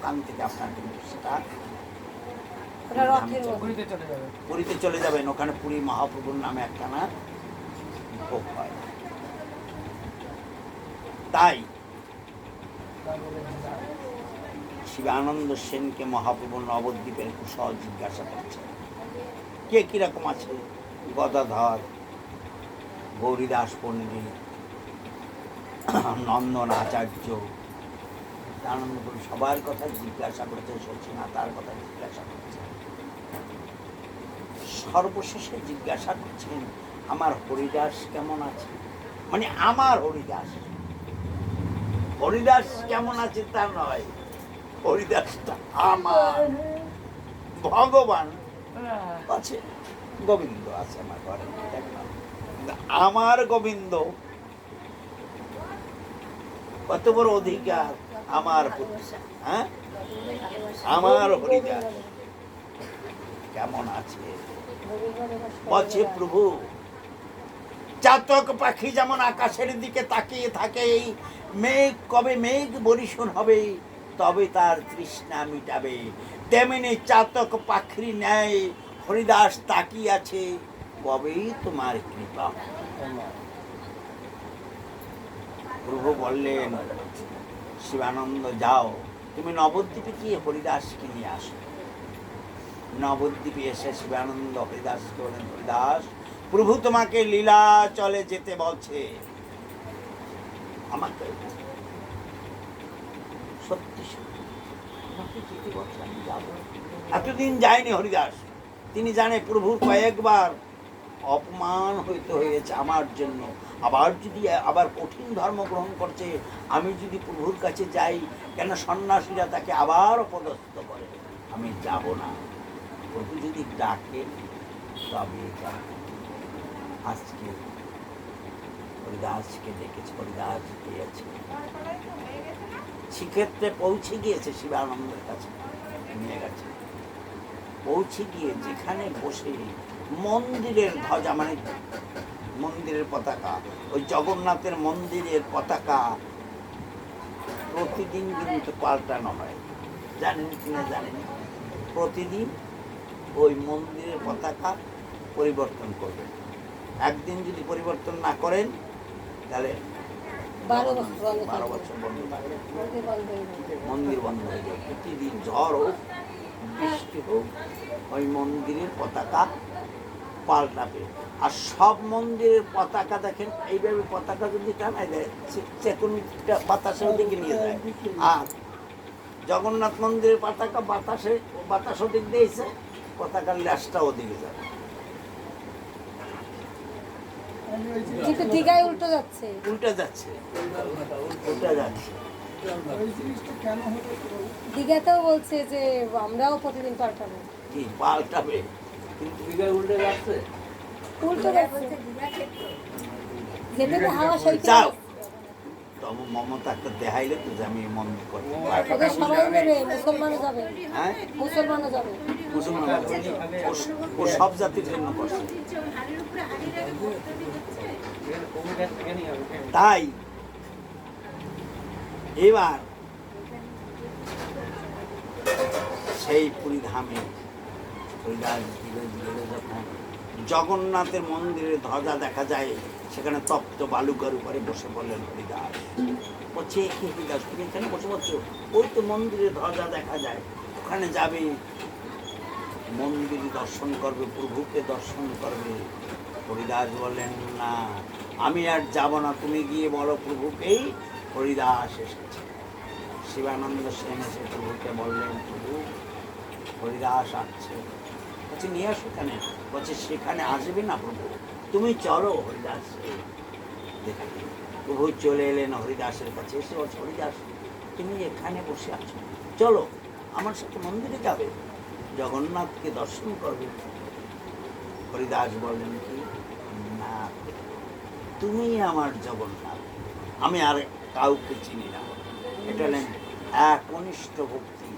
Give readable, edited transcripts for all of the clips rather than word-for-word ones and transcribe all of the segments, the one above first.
স্থান থেকে আপনার কিন্তু সেটা পুরীতে চলে যাবেন। ওখানে পুরী মহাপ্রভুর নামে একখানা ভোগ হয়। তাই শিবানন্দ সেনকে মহাপ্রভু নবদ্বীপের কুশল জিজ্ঞাসা করছে, কে কিরকম আছে? গদাধর, গৌরীদাস পণ্ডিত, নন্দন আচার্য, আনন্দপুর সবার কথা জিজ্ঞাসা করেছে, সচিনাথার কথা জিজ্ঞাসা করছে। সর্বশেষে জিজ্ঞাসা করছেন আমার হরিদাস কেমন আছে। মানে আমার হরিদাস, হরিদাস কেমন আছে তা নয়, হরিদাসটা আমার। ভগবান আছে, গোবিন্দ আছে আমার ঘরে, আমার গোবিন্দ কত বড় অধিকার আমার, হ্যাঁ, আমার হরিদাস কেমন আছে। বলছে প্রভু, চাতক পাখি যেমন আকাশের দিকে তাকিয়ে থাকে, এই মেঘ কবে মেঘ বরিশন হবে তবে তার তৃষ্ণা মিটাবে, তেমনি চাতক পাখির ন্যায় হরিদাস তাকিয়ে আছে কবেই তোমার কৃপা। প্রভু বললেন, শিবানন্দ যাও, তুমি নবদ্বীপে গিয়ে হরিদাসকে নিয়ে আসো। নবদ্বীপে এসে শিবানন্দ হরিদাসকে বলেন, হরিদাস, প্রভু তোমাকে লীলা চলে যেতে বলছে। আমাকে সত্যি সত্যি আমাকে যেতে বলছে, আমি যাবো। এতদিন যায়নি হরিদাস, তিনি জানে প্রভুর কয়েকবার অপমান হইতে হয়েছে আমার জন্য, আবার যদি আবার কঠিন ধর্ম গ্রহণ করছে, আমি যদি প্রভুর কাছে যাই কেন সন্ন্যাসীরা তাকে আবার অপদস্থ করে, আমি যাব না। প্রভু যদি ডাকেন তবে আজকে হরিদাসকে ডেকেছে, হরিদাস গিয়েছে, সেক্ষেত্রে পৌঁছে গিয়েছে শিবানন্দের কাছে, নিয়ে গেছে। পৌঁছে গিয়ে যেখানে বসে মন্দিরের ধ্বজা, মানে মন্দিরের পতাকা, ওই জগন্নাথের মন্দিরের পতাকা প্রতিদিন কিন্তু পাল্টানো হয়, জানেন কিনা জানেন, প্রতিদিন ওই মন্দিরের পতাকা পরিবর্তন করবেন। একদিন যদি পরিবর্তন না করেন তাহলে 12 বছর বন্ধ থাকবে, মন্দির বন্ধ হয়ে যাবে। প্রতিদিন ঝড় হোক বৃষ্টি হোক ওই মন্দিরের পতাকা পাল্টাবে। আর সব মন্দিরের পতাকা দেখেন এইভাবে পতাকা যদি টানায় দেয় চেতনটা বাতাসের দিকে নিয়ে যায়, আর জগন্নাথ মন্দিরের পতাকা বাতাস ওদিক দিয়েছে, পতাকার ল্যাসটা ওদিকে যাবে। উল্টো যাচ্ছে, উল্টা যাচ্ছে। দীঘাতেও বলছে যে আমরাও প্রতিদিন পাল্টাবো। কি পাল্টাবে? কিন্তু দীঘায় উল্টে যাচ্ছে, উল্টো যাচ্ছে। যেতে হাওয়া সইতে যাও তবে মমতা একটা দেখাইলে তো যে আমি মন্দির করতে ওদের সবাই নেবে, মুসলমানও যাবে। হ্যাঁ, মুসলমানও যাবে, মুসলমান ও সব জাতির জন্য করছে। তাই এবার সেই পুরী ধামে হরিদাস গেলে যখন জগন্নাথের মন্দিরের ধ্বজা দেখা যায়, সেখানে তপ্ত বালুকার উপরে বসে বললেন হরিদাস। বলছে কি হরিদাস, তুমি এখানে বসে বলছো? ওই তো মন্দিরের ধ্বজা দেখা যায়, ওখানে যাবে, মন্দির দর্শন করবে, প্রভুকে দর্শন করবে। হরিদাস বললেন, না আমি আর যাব না, তুমি গিয়ে বলো প্রভুকেই হরিদাস এসেছে। শিবানন্দ সেন এসে প্রভুকে বললেন, প্রভু হরিদাস আসছে। বলছে নিয়ে আসো কেন? বলছে সেখানে আসবে না প্রভু, তুমি চলো হরিদাস দেখতে। প্রভু চলে এলেন হরিদাসের কাছে, এসে বলছে, হরিদাস তুমি এখানে বসে আছো, চলো আমার সাথে মন্দিরে যাবে, জগন্নাথকে দর্শন করবে। হরিদাস বললেন কি, না তুমি আমার জগন্নাথ, আমি আর কাউকে চিনি না। এটা নেন একনিষ্ঠ ভক্তি।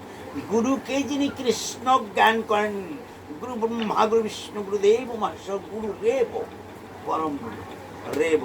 গুরুকে যিনি কৃষ্ণ জ্ঞান করেন, গুরু ব্রহ্মা গুরু বিষ্ণু গুরুদেব মহেশ্বর গুরু রেব, পরম গুরু রেব।